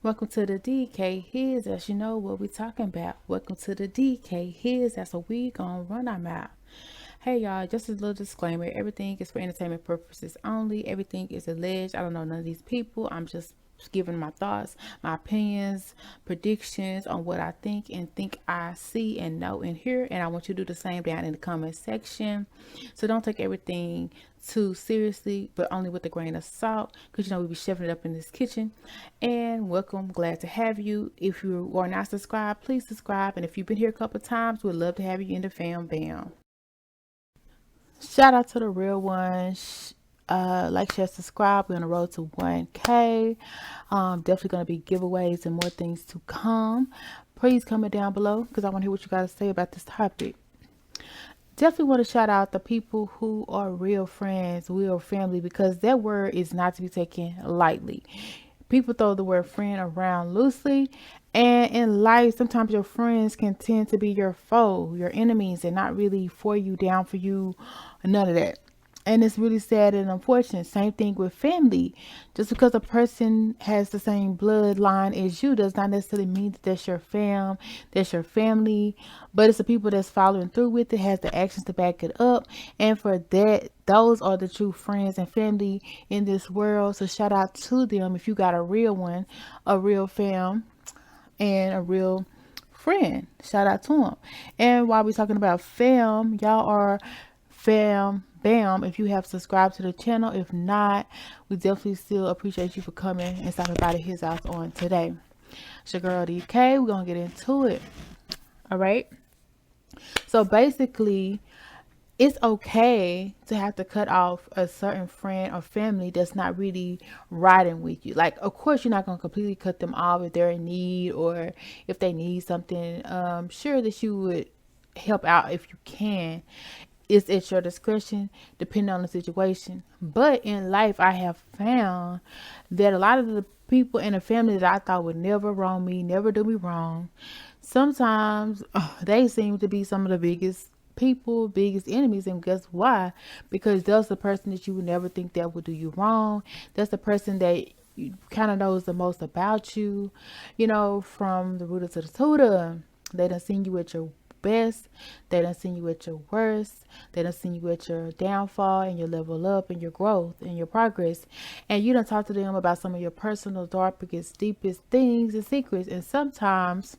Welcome to the DKHizouse. You know what we talking about. Welcome to the DKHizouse. That's what we gonna run our mouth. Hey y'all, just a little disclaimer. Everything is for entertainment purposes only. Everything is alleged. I don't know none of these people. I'm just giving my thoughts, my opinions, predictions on what I think I see and know and hear. And I want you to do the same down in the comment section. So don't take everything too seriously, but only with a grain of salt, because we be chefing it up in this kitchen. And welcome, glad to have you. If you are not subscribed, please subscribe. And if you've been here a couple of times, we'd love to have you in the fam bam. Shout out to the real ones. Like, share, subscribe. We're on the road to 1K. Definitely going to be giveaways and more things to come. Please comment down below because I want to hear what you guys say about this topic. Definitely want to shout out the people who are real friends, real family, because that word is not to be taken lightly. People throw the word friend around loosely, and in life, sometimes your friends can tend to be your foe, your enemies, and not really for you, down for you, none of that. And it's really sad and unfortunate. Same thing with family. Just because a person has the same bloodline as you does not necessarily mean that that's your that's your family. But it's the people that's following through with it, has the actions to back it up. And for that, those are the true friends and family in this world. So shout out to them if you got a real one, a real fam, and a real friend. Shout out to them. And while we're talking about fam, y'all are fam bam if you have subscribed to the channel. If not, we definitely still appreciate you for coming and stopping by the his house on today. It's your girl DK. We're gonna get into it. All right, so basically it's okay to have to cut off a certain friend or family that's not really riding with you. Like, of course, you're not going to completely cut them off if they're in need or if they need something. Sure that you would help out if you can. It's at your discretion, depending on the situation. But in life, I have found that a lot of the people in the family that I thought would never wrong me, never do me wrong, sometimes they seem to be some of the biggest people, biggest enemies. And guess why? Because that's the person that you would never think that would do you wrong. That's the person that kind of knows the most about you, from the rooter to the tutor. They done seen you at your best. They done seen you at your worst. They done seen you at your downfall and your level up and your growth and your progress. And you done talk to them about some of your personal, darkest, deepest things and secrets. And sometimes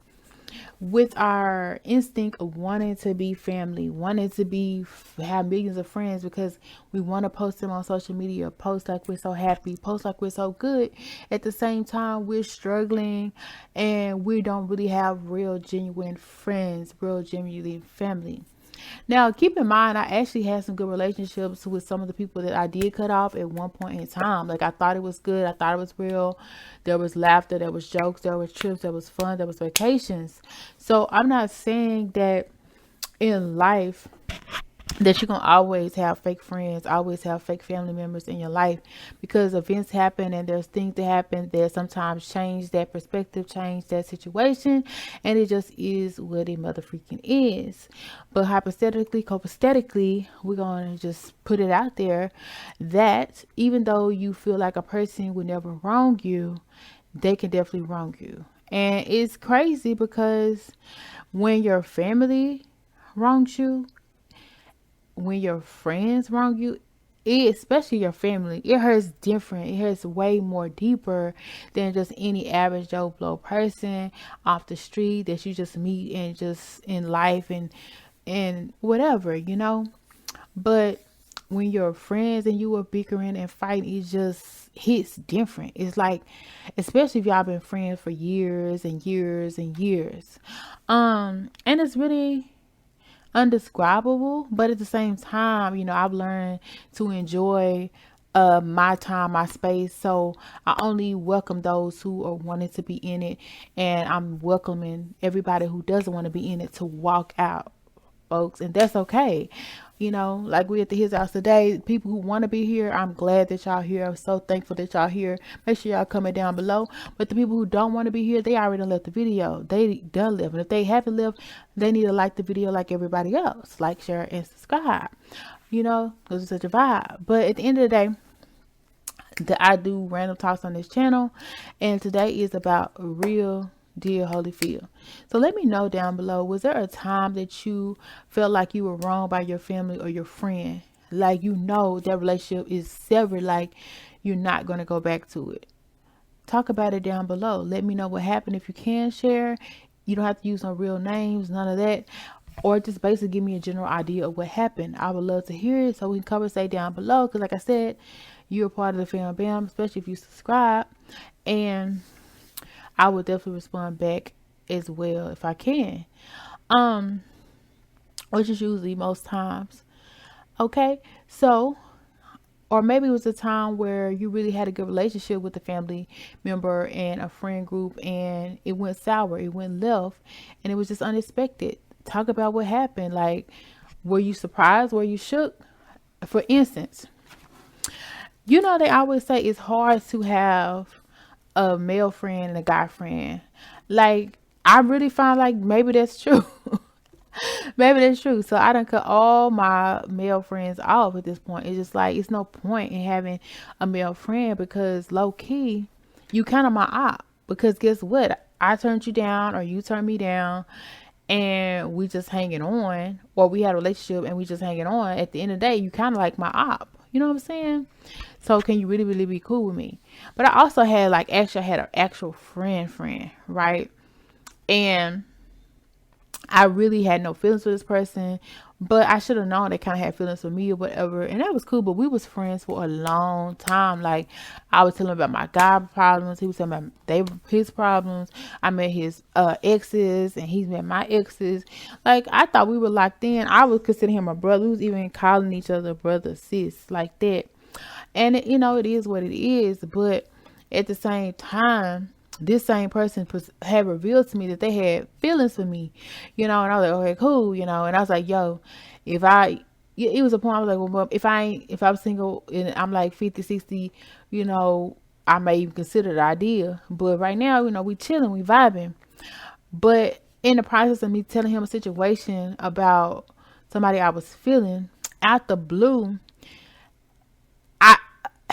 with our instinct of wanting to be family, wanting to have millions of friends because we want to post them on social media, post like we're so happy, post like we're so good. At the same time, we're struggling and we don't really have real genuine friends, real genuine family. Now, keep in mind, I actually had some good relationships with some of the people that I did cut off at one point in time. Like, I thought it was good. I thought it was real. There was laughter. There was jokes. There was trips. There was fun. There was vacations. So I'm not saying that in life that you're gonna always have fake friends, always have fake family members in your life, because events happen and there's things that happen that sometimes change that perspective, change that situation, and it just is what it mother freaking is. But hypothetically, copacetically, we're gonna just put it out there that even though you feel like a person would never wrong you, they can definitely wrong you. And it's crazy because when your family wrongs you, when your friends wrong you, especially your family, it hurts different. It hurts way more deeper than just any average Joe Blow person off the street that you just meet and just in life and whatever. But when you're friends and you are bickering and fighting, it just hits different. It's like, especially if y'all been friends for years and years and years. And it's really undescribable, but at the same time, I've learned to enjoy my time, my space. So I only welcome those who are wanting to be in it, and I'm welcoming everybody who doesn't want to be in it to walk out, folks, and that's okay. Like we at the his house today, people who want to be here, I'm glad that y'all here. I'm so thankful that y'all here. Make sure y'all comment down below. But the people who don't want to be here, they already left the video. They done left. And if they haven't left, they need to like the video like everybody else. Like, share, and subscribe. Because it's such a vibe. But at the end of the day, that I do random talks on this channel. And today is about real dear Holyfield. So let me know down below, was there a time that you felt like you were wronged by your family or your friend? Like, you know, that relationship is severed, like you're not going to go back to it. Talk about it down below. Let me know what happened. If you can share, you don't have to use no real names, none of that. Or just basically give me a general idea of what happened. I would love to hear it, so we can conversate down below. Because like I said, you're a part of the fam bam, especially if you subscribe. And I would definitely respond back as well if I can. Which is usually most times. Okay, so, or maybe it was a time where you really had a good relationship with a family member and a friend group, and it went sour, it went left, and it was just unexpected. Talk about what happened. Like, were you surprised? Were you shook? For instance, you know, they always say it's hard to have a male friend and a guy friend. Like, I really find like maybe that's true. Maybe that's true. So I done cut all my male friends off at this point. It's just like, it's no point in having a male friend, because low key, you kind of my op. Because guess what? I turned you down or you turned me down, and we just hanging on, or we had a relationship and we just hanging on. At the end of the day, you kind of like my op. You know what I'm saying? So can you really, really be cool with me? But I also had like, actually I had an actual friend, right? And I really had no feelings for this person, but I should have known they kind of had feelings for me or whatever. And that was cool, but we was friends for a long time. Like, I was telling him about my guy problems. He was telling me his problems. I met his exes, and he's met my exes. Like, I thought we were locked in. I would consider him a brother. We was even calling each other brother, sis, like that. And, it is what it is. But at the same time, this same person had revealed to me that they had feelings for me, and I was like, okay, cool, and I was like, yo, it was a point I was like, well, if I'm single and I'm like 50, 60, I may even consider the idea. But right now, we chilling, we vibing. But in the process of me telling him a situation about somebody I was feeling, out the blue,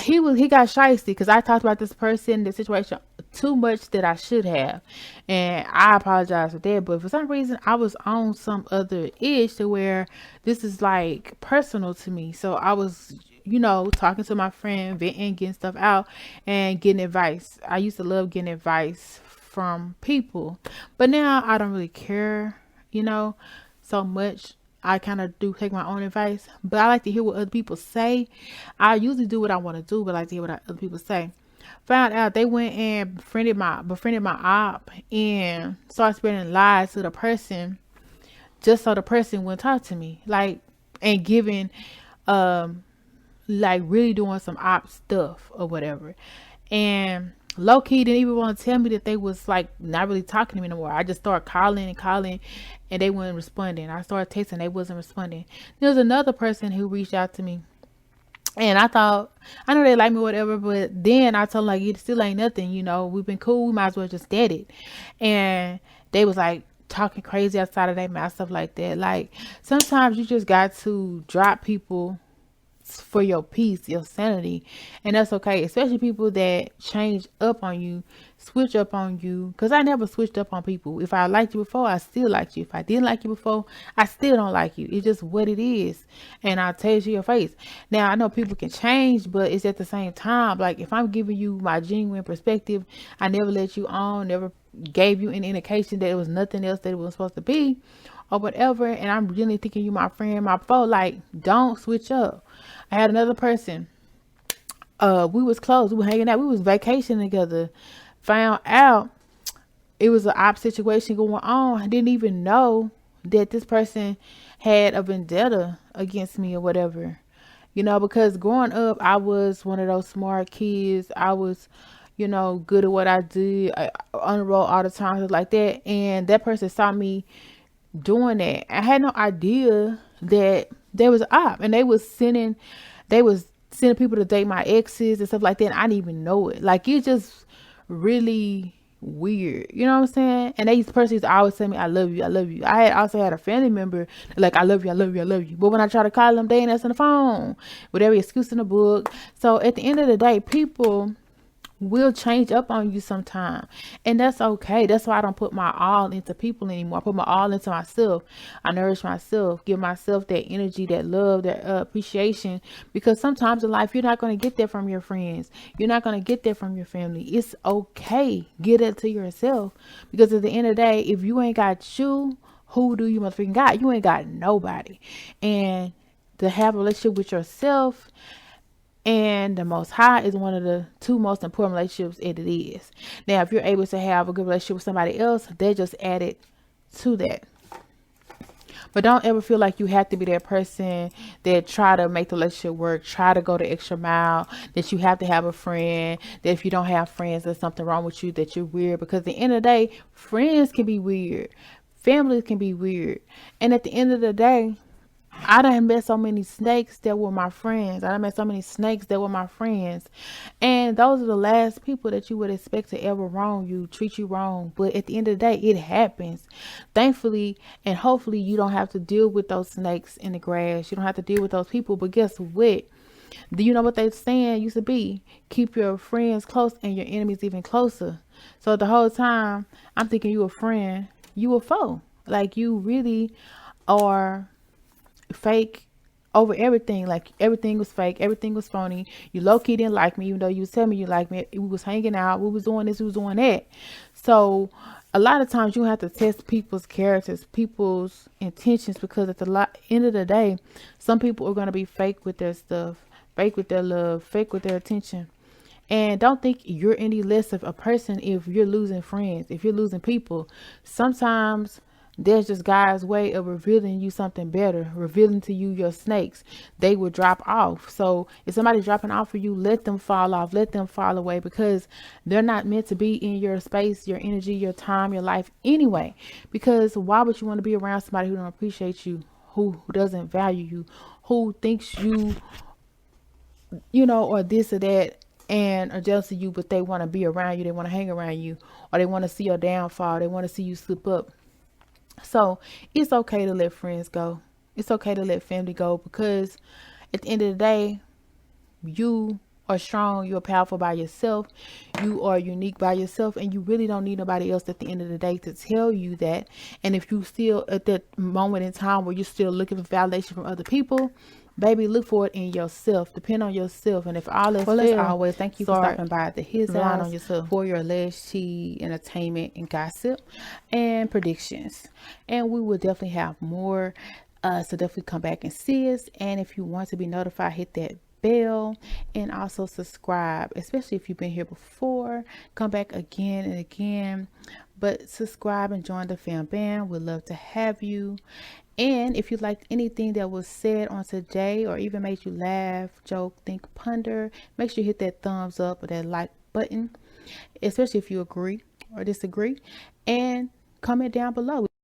he got shysty because I talked about this person, this situation too much that I should have, and I apologize for that. But for some reason, I was on some other itch to where this is like personal to me. So I was, talking to my friend, venting, getting stuff out, and getting advice. I used to love getting advice from people, but now I don't really care, so much. I kind of do take my own advice, but I like to hear what other people say. I usually do what I want to do, but I like to hear what other people say. Found out they went and befriended my op and started spreading lies to the person, just so the person wouldn't talk to me, like, and giving, like, really doing some op stuff or whatever. And low key didn't even want to tell me that they was like not really talking to me no more. I just started calling, and they weren't responding. I started texting, they wasn't responding. There was another person who reached out to me, and I thought, I know they like me or whatever, but then I told them, like, it still ain't nothing, we've been cool, we might as well just dead it. And they was like talking crazy outside of their mouth, stuff like that. Like, sometimes you just got to drop people for your peace, your sanity, and that's okay. Especially people that change up on you, switch up on you, because I never switched up on people. If I liked you before, I still liked you. If I didn't like you before, I still don't like you. It's just what it is, and I'll tell you to your face. Now, I know people can change, but it's at the same time, like, if I'm giving you my genuine perspective, I never let you on, never gave you any indication that it was nothing else that it was supposed to be or whatever, and I'm really thinking you my friend, my foe. Like, don't switch up. I had another person, we was close, we were hanging out, we was vacationing together. Found out it was an op situation going on. I didn't even know that this person had a vendetta against me or whatever, because growing up, I was one of those smart kids. I was, good at what I did. I on the road all the time, stuff like that. And that person saw me doing that. I had no idea that there was an op, and they was sending people to date my exes and stuff like that. And I didn't even know it. Like, it just really weird. You know what I'm saying? And these persons always tell me, I love you, I love you. I had also had a family member like, I love you, I love you, I love you. But when I try to call them, they ain't answering the phone with every excuse in the book. So at the end of the day, people will change up on you sometime, and that's okay. That's why I don't put my all into people anymore. I put my all into myself. I nourish myself, give myself that energy, that love, that appreciation, because sometimes in life you're not going to get that from your friends, you're not going to get that from your family. It's okay, get it to yourself, because at the end of the day, if you ain't got you, who do you motherfucking got? You ain't got nobody. And to have a relationship with yourself and the Most High is one of the two most important relationships it is. Now, if you're able to have a good relationship with somebody else, they just added to that. But don't ever feel like you have to be that person that try to make the relationship work, try to go the extra mile, that you have to have a friend, that if you don't have friends, there's something wrong with you, that you're weird. Because at the end of the day, friends can be weird. Families can be weird. And at the end of the day, I done met so many snakes that were my friends. I done met so many snakes that were my friends. And those are the last people that you would expect to ever wrong you, treat you wrong. But at the end of the day, it happens. Thankfully and hopefully you don't have to deal with those snakes in the grass. You don't have to deal with those people. But guess what? Do you know what they saying used to be? Keep your friends close and your enemies even closer. So the whole time I'm thinking you a friend, you a foe. Like you really are fake over everything. Like everything was fake, everything was phony. You low-key didn't like me, even though you was telling me you like me. We was hanging out, we was doing this, we was doing that. So a lot of times you have to test people's characters, people's intentions, because at the end of the day, some people are going to be fake with their stuff, fake with their love, fake with their attention. And don't think you're any less of a person if you're losing friends, if you're losing people. Sometimes there's just God's way of revealing you something better, revealing to you your snakes. They will drop off. So if somebody's dropping off for you, let them fall off, let them fall away, because they're not meant to be in your space, your energy, your time, your life anyway. Because why would you want to be around somebody who don't appreciate you, who doesn't value you, who thinks you know, or this or that, and are jealous of you, but they want to be around you, they want to hang around you, or they want to see your downfall, they want to see you slip up. So it's okay to let friends go. It's okay to let family go, because at the end of the day, you are strong, you're powerful by yourself, you are unique by yourself, and you really don't need nobody else at the end of the day to tell you that. And if you still at that moment in time where you're still looking for validation from other people, baby, look for it in yourself. Depend on yourself. And if all else fails, always thank you for stopping by the His House on yourself for your alleged tea, entertainment, and gossip and predictions. And we will definitely have more. So definitely come back and see us. And if you want to be notified, hit that bell and also subscribe, especially if you've been here before. Come back again and again, but subscribe and join the fam band. We'd love to have you. And if you liked anything that was said on today, or even made you laugh, joke, think, ponder, make sure you hit that thumbs up or that like button, especially if you agree or disagree, and comment down below.